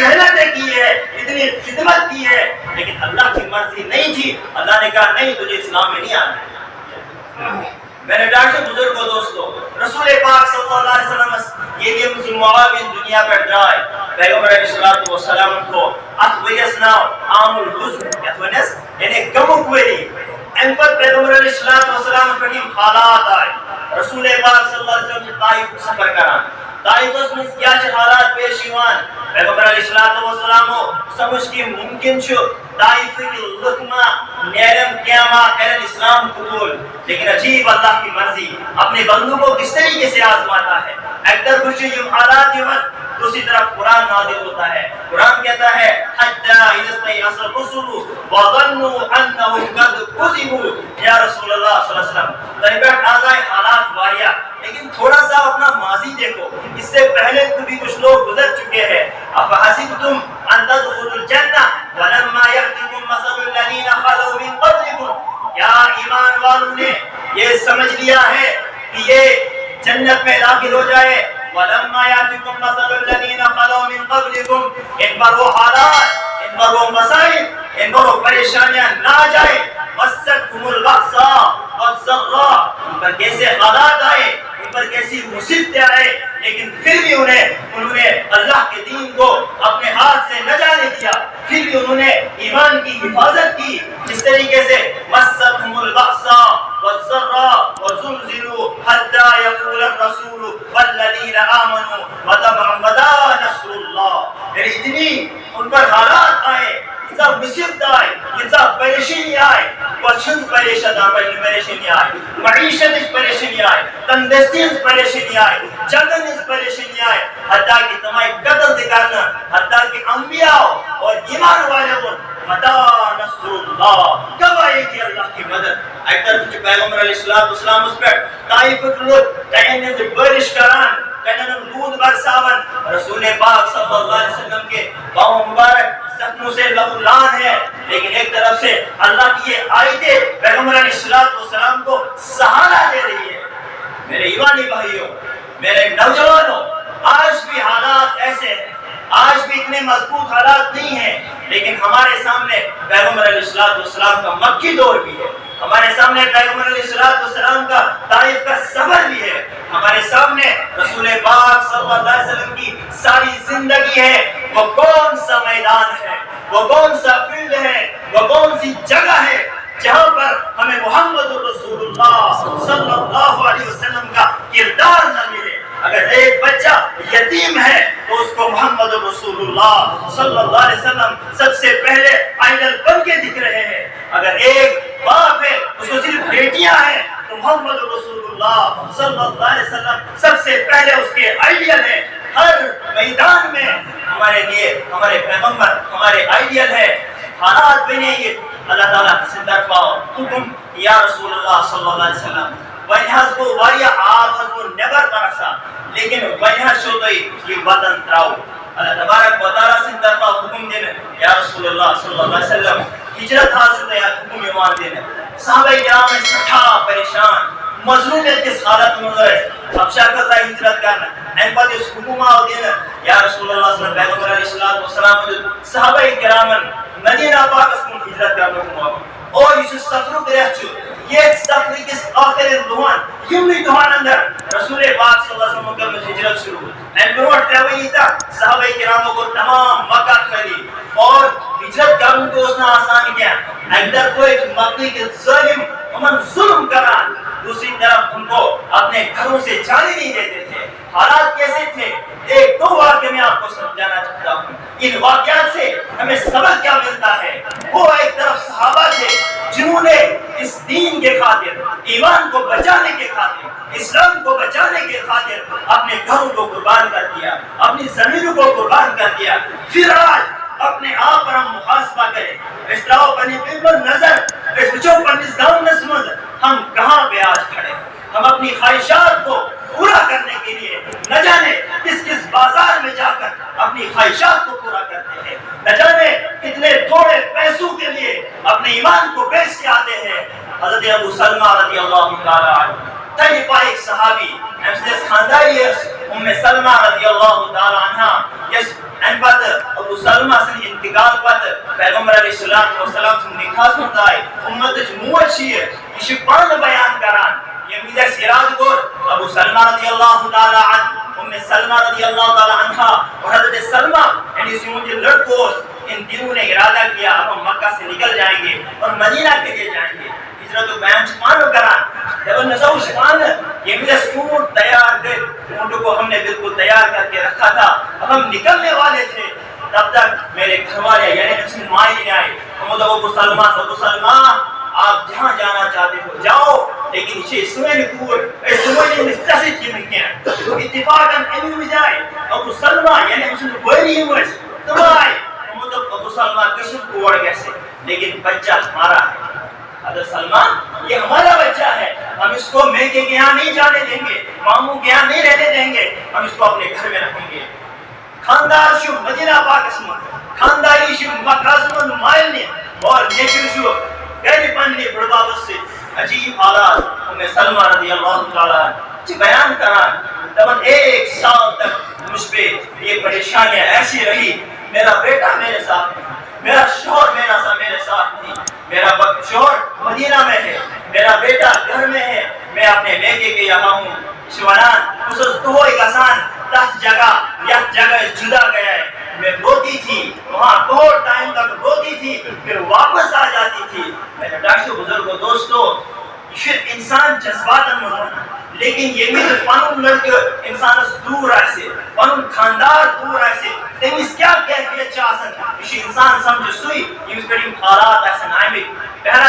محنتیں کی ہے, اتنی خدمت کی ہے, لیکن اللہ کی مرضی نہیں تھی. اللہ نے کہا نہیں, تجھے اسلام میں نہیں آنا ہے. میرے ڈاکٹر بزرگوں دوستو, رسول پاک صلی اللہ علیہ وسلم یہ بھی معاون دنیا پر درائے. پیغمبر علیہ السلام کو ات ؤریس ناو عام الحزن, یتھ ونس یعنی غمک ؤری. امہ پتہ پیغمبر علیہ السلام پہ یم حالات آئے. رسول پاک صلی اللہ علیہ وسلم طائف سفر کران. طائفس مز کیا حالات پیش یوان. پیغمبر علیہ السلام سمجھ کہ ممکن طائف کی لکما نیرم قیامہ کرن اسلام قبول, لیکن عجیب اللہ کی مرضی اپنے بندوں کو کس طریقے سے آزماتا ہے. اکثر کچھ یم حالات یوان, دوسری طرف قرآن نازل ہوتا ہے. قرآن کہتا ہے حتی اذا استیأس الرسل وظنوا انهم قد كذبوا. یا رسول اللہ صلی اللہ علیہ وسلم طریقہ آزائے حالات واریہ, لیکن تھوڑا سا اپنا ماضی دیکھو. اس سے پہلے بھی کچھ لوگ گزر چکے ہیں. افحسبتم ان تدخلوا الجنہ ولما یأتکم مثل الذین خلوا من قبلکم. کیا ایمان والوں نے یہ سمجھ لیا ہے کہ یہ جنت میں داخل ہو جائے؟ ولما یأتکم مثل الذین خلوا من قبلکم, ان پر وہ حالات, ان پر وہ مسائل, ان پر وہ پریشانیاں نہ آ جائے. مستکم البأساء والضراء, ان پر کیسے حالات آئے, ان پر کیسی مصیبتیں آئے, لیکن پھر بھی انہوں نے اللہ کے دین کو اپنے ہاتھ سے نہ جانے دیا. پھر بھی انہوں نے ایمان کی حفاظت کی. جس طریقے سے مستکم البأساء والضراء وزلزلوا حتى يقول الرسول والذين آمنوا متى نصر الله. یعنی اتنی ان پر حالات آئے, اتنا مصیبت آئے, اتنا پریشانی آئے, بچن پریشانی آئے, معیشت پریشانی آئے, تندرستی پریشانی آئے, جنگل پریشانی آئے, حتیٰ کہ تمہیں قتل دکھانا, حتیٰ کہ انبیاء اور ایمان والے کو متا نصر اللہ, کب آئے گی اللہ کی مدد. اکثر کچھ پیغمبر علیہ السلام اس پر طائف کے لوگ کہنے سے بارش کران, کہنے دودھ برساون. رسول پاک صلی اللہ علیہ وسلم کے پاؤں مبارک زخموں سے لہولان ہے, لیکن ایک طرف سے اللہ کی یہ آیتیں پیغمبر علیہ السلام کو سہارا دے رہی ہے. میرے ایمانی بھائیوں, میرے نوجوانوں, آج بھی حالات ایسے ہیں, آج بھی اتنے مضبوط حالات نہیں ہیں, لیکن ہمارے سامنے پیغمبر علیہ السلام کا مکی دور بھی ہے. ہمارے سامنے پیغمبر علیہ السلام کا طائف کا سفر بھی ہے. ہمارے سامنے رسول پاک صلی اللہ علیہ وسلم کی ساری زندگی ہے. وہ کون سا میدان ہے, وہ کون سا فیلڈ ہے, وہ کون سی جگہ ہے جہاں پر ہمیں محمد رسول اللہ صلی اللہ علیہ وسلم کا کردار نہ ملے. اگر ایک بچہ یتیم ہے تو اس کو محمد رسول اللہ صلی اللہ علیہ وسلم سب سے پہلے آئیڈل بن کے دکھ رہے ہیں. اگر ایک باپ ہے, اس کو صرف بیٹیاں ہیں, تو محمد رسول اللہ صلی اللہ علیہ وسلم سب سے پہلے اس کے آئیڈیل ہیں. ہر میدان میں ہمارے لیے ہمارے پیغمبر ہمارے آئیڈیل ہے. حالات بنے یہ اللہ تعالیٰ سے طرف حکم یا رسول اللہ صلی اللہ علیہ وسلم ونحس کو واریا آپ حس کو نبر پرسا, لیکن ونحس شو تو یہ وطن تراؤ. اللہ تبارک و تعالیٰ سے طرف حکم دینا یا رسول اللہ صلی اللہ علیہ وسلم ہجرت حاصل ہے, حکم ایمان دینا. صحابہ کرام سٹھا پریشان مظلومیت کس حالت میں گئے, اب شاکت ہے ہجرت کرنا, ان پر اس حکم آو دینا یا رسول اللہ صلی اللہ علیہ وسلم. پیغمبر علیہ السلام صحابہ کرام مدینہ پاک اس کو ہجرت کرنا ہوا, اور اس سفر کے رہچو یہ سفر کس آخر دہان یمنی دہان اندر رسول پاک صلی اللہ علیہ وسلم کا ہجرت شروع. ان بروٹ ٹریولی تک صحابہ کراموں کو تمام مکہ کھلی, اور ہجرت کرنے کو اس نے آسان کیا. اندر کوئی مکی کے ظالم امن ظلم کران, دوسری طرف ان کو اپنے گھروں سے جانے نہیں دیتے تھے. حالات کیسے تھے, ایک دو واقعے میں آپ کو سمجھانا چاہتا ہوں. ان واقعات سے ہمیں سبق کیا ملتا ہے. وہ ایک طرف صحابہ تھے جنہوں نے اس دین کے خاطر, ایمان کو بچانے کے خاطر, اسلام کو بچانے کے خاطر اپنے گھروں کو قربان کر دیا, اپنی زمینوں کو قربان کر دیا. پھر آج اپنے آپ پر ہم محاسبہ کریں, اسٹراؤ پنی پر نظر, اس بچوں پر نظام نسمز, ہم کہاں پہ آج کھڑے. ہم اپنی خواہشات کو پورا کرنے کے لیے نہ جانے کس کس بازار میں جا کر اپنی خواہشات کو پورا کرتے ہیں, نہ جانے کتنے تھوڑے پیسوں کے لیے اپنے ایمان کو بیچ کے آتے ہیں. حضرت ابو سلمہ رضی اللہ تعالیٰ عنہ طیبہ ایک صحابی, خاندانی ام سلمہ رضی اللہ تعالیٰ عنہ, یس ان پر ابو پیغمبر علیہ السلام سے نکاح سنتا ہے امت موت شیر یہ پان بیان کران یہ میزا سراج گور ابو سلمہ رضی اللہ تعالی عنہ ام سلمہ رضی اللہ تعالی عنہ اور حضرت سلمہ یعنی سیون کے لڑکوں ان دنوں نے ارادہ کیا اب ہم مکہ سے نکل جائیں گے اور مدینہ کے لیے جائیں گے ہجرت و بیان چھپانو کران جب نسو شپان یہ میرا سکون تیار دے اونٹوں کو ہم نے بالکل تیار کر کے رکھا تھا اب ہم نکلنے والے تھے تب تک میرے گھر والے یعنی اپنے مائی نے آئے ہم ابو سلمہ آپ جہاں جانا چاہتے ہو جاؤ لیکن اسے سوئے نکور سوئے نستسد کی مکین تو اتفاقاً امی مجھائے ابو سلمہ یعنی اپنے بڑی ہمس تمہائی ابو سلمہ کشن کوڑ کیسے لیکن بچہ ہمارا ہے حضرت سلمان یہ ہمارا بچہ ہے ہم اس کو میکے کے یہاں نہیں جانے دیں گے ماموں کے یہاں نہیں رہنے دیں گے ہم اس کو اپنے گھر میں رکھیں گے خاندار شو مدینہ پاک اسمت خانداری شو مقاسمت مائل نے اور نیچر شو گھر پنی بڑبابت سے عجیب حالات ہمیں سلمہ رضی اللہ تعالیٰ بیان کران تب ایک سال تک مجھ پہ یہ پریشانیاں ایسی رہی میرا بیٹا میرے ساتھ میرا شوہر میرے ساتھ تھی میرا شوہر مدینہ میں ہے میرا بیٹا گھر میں ہے میں اپنے بیٹے کے یہاں ہوں شوانان اس دوئی کسان 10 جگہ یا جگہ جدا گیا ہے میں روتی تھی وہاں بہت ٹائم تک روتی تھی پھر واپس آ جاتی تھی میرے ڈاکٹر بزرگوں دوستو شاید انسان جذبات مزانا لیکن یہ میرے پانون لڑکے انسان دور ایسے پانون خاندار دور ایسے تیمیز کیا کیفیت چاہسن اسی انسان سمجھ سوئی یہ اس پر حالات ایسے نائمک پہلا